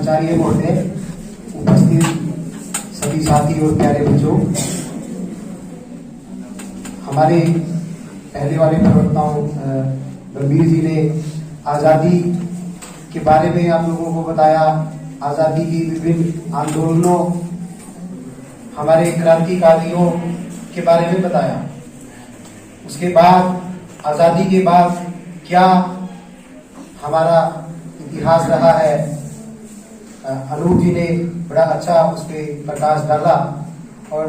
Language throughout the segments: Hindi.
प्राचार्य महोदय, उपस्थित सभी साथी और प्यारे बच्चों, हमारे पहले वाले प्रवक्ताओं बलबीर जी ने आजादी के बारे में आप लोगों को बताया, आजादी की विभिन्न आंदोलनों, हमारे क्रांतिकारियों के बारे में बताया। उसके बाद आजादी के बाद क्या हमारा इतिहास रहा है, अनूप जी ने बड़ा अच्छा उस पर प्रकाश डाला और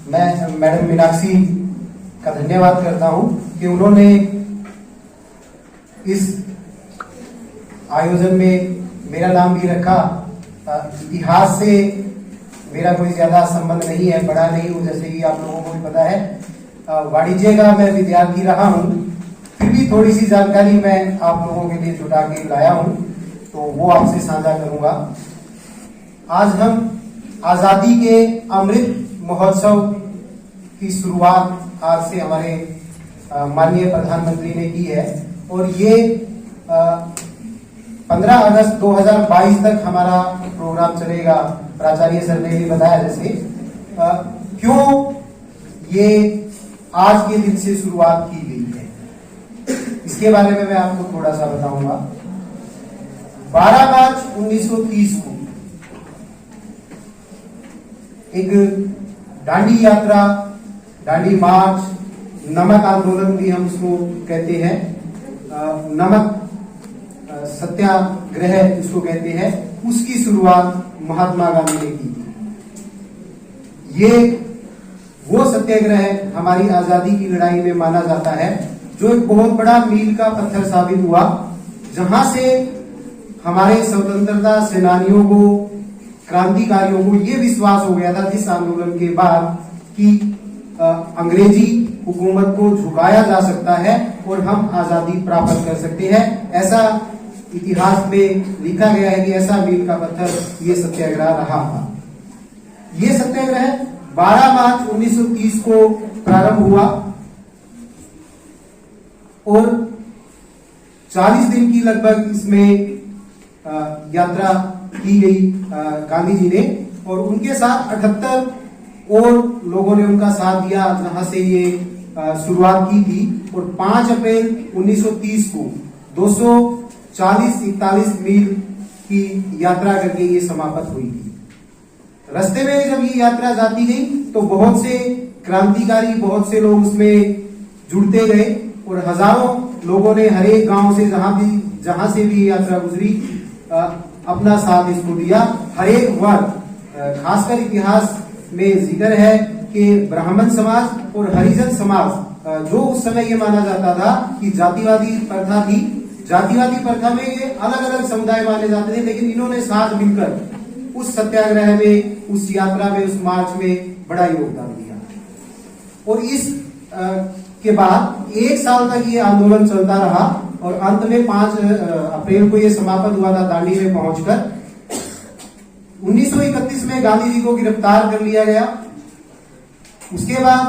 मैं मैडम मीनाक्षी का धन्यवाद करता हूं कि उन्होंने इस आयोजन में मेरा नाम भी रखा। इतिहास से मेरा कोई ज्यादा संबंध नहीं है, पढ़ा नहीं हूं, जैसे कि आप लोगों को भी पता है। वाणिज्य का मैं विद्यार्थी रहा हूं, फिर भी थोड़ी सी जानकारी मैं आप लोगों के लिए जुटा के लाया हूं, तो वो आपसे साझा करूंगा। आज हम आजादी के अमृत महोत्सव की शुरुआत आज से हमारे माननीय प्रधानमंत्री ने की है और ये 15 अगस्त 2022 तक हमारा प्रोग्राम चलेगा। प्राचार्य सर ने भी बताया जैसे क्यों ये आज के दिन से शुरुआत की गई है, इसके बारे में मैं आपको थोड़ा सा बताऊंगा। 12 मार्च 1930 को एक दांडी यात्रा, दांडी मार्च, नमक आंदोलन भी हम इसको कहते हैं, नमक सत्याग्रह इसको कहते हैं, उसकी शुरुआत महात्मा गांधी ने की थी। ये वो सत्याग्रह हमारी आजादी की लड़ाई में माना जाता है जो एक बहुत बड़ा मील का पत्थर साबित हुआ, जहां से हमारे स्वतंत्रता सेनानियों को, क्रांतिकारियों को ये विश्वास हो गया था जिस आंदोलन के बाद कि अंग्रेजी हुकूमत को झुकाया जा सकता है और हम आजादी प्राप्त कर सकते हैं। ऐसा इतिहास में लिखा गया है कि ऐसा मील का पत्थर ये सत्याग्रह रहा था। ये सत्याग्रह 12 मार्च 1930 को प्रारंभ हुआ और 40 दिन की लगभग इसमें यात्रा की गई गांधी जी ने, और उनके साथ 78 और लोगों ने उनका साथ दिया जहां से ये शुरुआत की थी। और 5 अप्रैल 1930 को 240-41 मील की यात्रा करके ये समाप्त हुई थी। रास्ते में जब ये यात्रा जाती गई तो बहुत से क्रांतिकारी, बहुत से लोग उसमें जुड़ते गए और हजारों लोगों ने हर एक गांव से जहां से भी यात्रा गुजरी अपना साथ इसको दिया। हर एक वर्ग, खासकर इतिहास में जिक्र है कि ब्राह्मण समाज और हरिजन समाज, जो उस समय ये माना जाता था कि जातिवादी प्रथा थी, जातिवादी प्रथा में ये अलग अलग समुदाय माने जाते थे, लेकिन इन्होंने साथ मिलकर उस सत्याग्रह में, उस यात्रा में, उस मार्च में बड़ा योगदान दिया। और इस के बाद 1 साल तक ये आंदोलन चलता रहा और अंत में 5 अप्रैल को ये समाप्त हुआ था दांडी में पहुंचकर। 1931 में गांधी जी को गिरफ्तार कर लिया गया। उसके बाद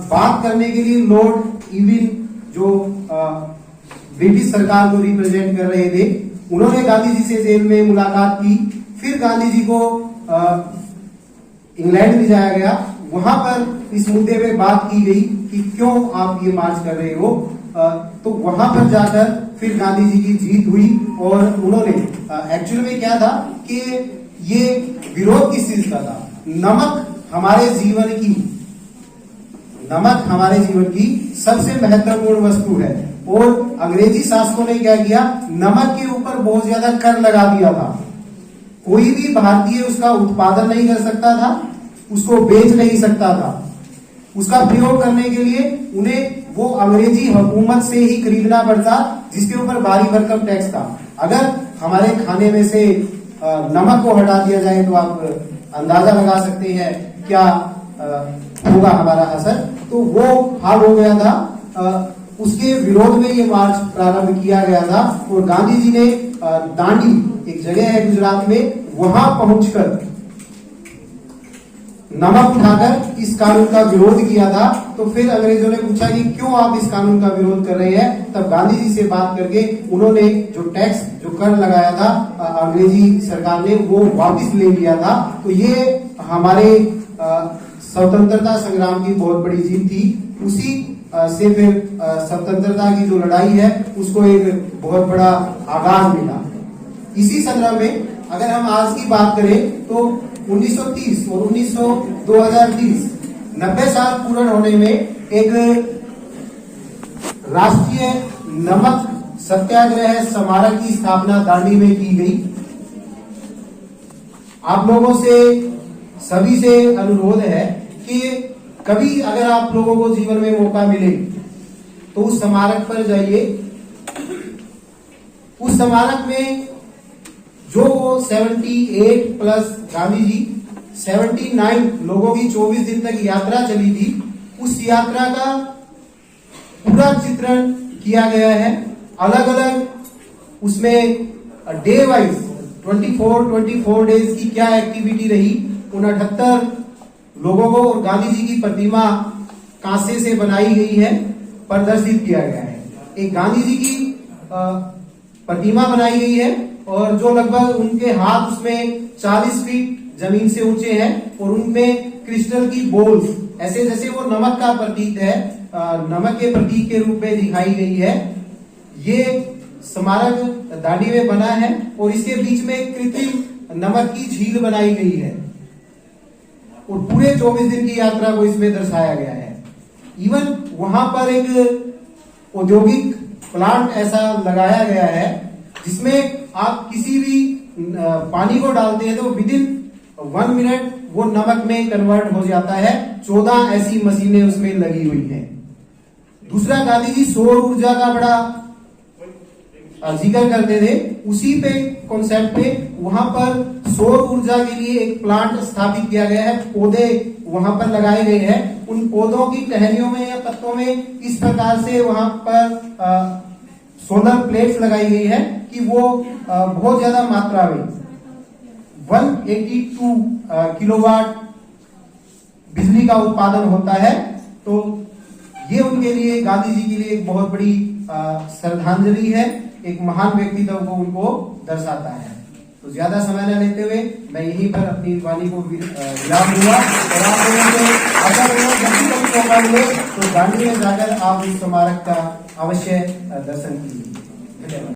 बात करने के लिए लॉर्ड इविन, जो ब्रिटिश सरकार को रिप्रेजेंट कर रहे थे, उन्होंने गांधी जी से जेल में मुलाकात की। फिर गांधी जी को इंग्लैंड ले जाया गया, वहां पर इस मुद्दे पे बात की गई कि क्यों आप ये मार्च कर रहे हो। तो वहां पर जाकर फिर गांधी जी की जीत हुई और उन्होंने एक्चुअल में क्या था कि ये विरोध किस चीज का था, नमक हमारे जीवन की सबसे महत्वपूर्ण वस्तु है और अंग्रेजी शासकों ने क्या किया, नमक के ऊपर बहुत ज्यादा कर लगा दिया था। कोई भी भारतीय उसका उत्पादन नहीं कर सकता था, उसको बेच नहीं सकता था। उसका प्रयोग करने के लिए उन्हें वो अंग्रेजी हुकूमत से ही खरीदना पड़ता, जिसके ऊपर भारी भरकम टैक्स था। अगर हमारे खाने में से नमक को हटा दिया जाए तो आप अंदाजा लगा सकते हैं क्या होगा हमारा असर। तो वो हाल हो गया था, उसके विरोध में ये मार्च प्रारंभ किया गया था और गांधी जी ने दांडी, एक जगह है गुजरात में, वहां पहुंचकर नमक उठाकर इस कानून का विरोध किया था। तो फिर अंग्रेजों ने पूछा कि क्यों आप इस कानून का विरोध कर रहे हैं। तब गांधी जी से बात करके उन्होंने जो टैक्स जो कर लगाया था अंग्रेजी सरकार ने वो वापस ले लिया था। तो ये हमारे स्वतंत्रता संग्राम की बहुत बड़ी जीत थी। उसी से फिर स्वतंत्रता की जो लड़ाई है उसको एक बहुत बड़ा आगाज मिला। इसी संग्राम में अगर हम आज की बात करें तो 1930 और 2030 90 साल पूर्ण होने में एक राष्ट्रीय नमक सत्याग्रह स्मारक की स्थापना दांडी में की गई। आप लोगों से सभी से अनुरोध है कि कभी अगर आप लोगों को जीवन में मौका मिले तो उस स्मारक पर जाइए। उस स्मारक में जो 78 प्लस गांधी जी 79 लोगों की 24 दिन तक यात्रा चली थी, उस यात्रा का पूरा चित्रण किया गया है। अलग अलग उसमें डे वाइज 24 डेज की क्या एक्टिविटी रही, 69 लोगों को और गांधी जी की प्रतिमा कांसे से बनाई गई है, प्रदर्शित किया गया है। एक गांधी जी की प्रतिमा बनाई गई है और जो लगभग उनके हाथ उसमें 40 फीट जमीन से ऊंचे हैं और उनमें क्रिस्टल की बोल्स ऐसे जैसे वो नमक का प्रतीक है, नमक के प्रतीक के रूप में दिखाई गई है। ये स्मारक दांडी में बना है और इसके बीच में एक कृत्रिम नमक की झील बनाई गई है और पूरे 24 दिन की यात्रा को इसमें दर्शाया गया है। इवन वहां पर एक औद्योगिक प्लांट ऐसा लगाया गया है जिसमें आप किसी भी पानी को डालते हैं तो विदिन 1 मिनट वो नमक में कन्वर्ट हो जाता है। 14 ऐसी मशीनें उसमें लगी हुई हैं। दूसरा, गांधी जी सौर ऊर्जा का बड़ा जिक्र करते थे। उसी पे कॉन्सेप्ट पे वहां पर सौर ऊर्जा के लिए एक प्लांट स्थापित किया गया है। पौधे वहां पर लगाए गए हैं। उन पौधों की टहनियों में या पत्तों में इस प्रकार से वहां पर सोलर प्लेट्स लगाई गई है कि वो बहुत ज्यादा मात्रा में 182 किलोवाट बिजली का उत्पादन होता है। तो ये उनके लिए, गांधी जी के लिए एक बहुत बड़ी श्रद्धांजलि है, एक महान व्यक्तित्व को उनको दर्शाता है। तो ज्यादा समय न लेते हुए मैं यहीं पर अपनी वाणी को विराम दूंगा और आप लोगों से अगर जब भी कभी मौका मिले तो दांडी में जाकर आप इस स्मारक का अवश्य दर्शन कीजिए। धन्यवाद।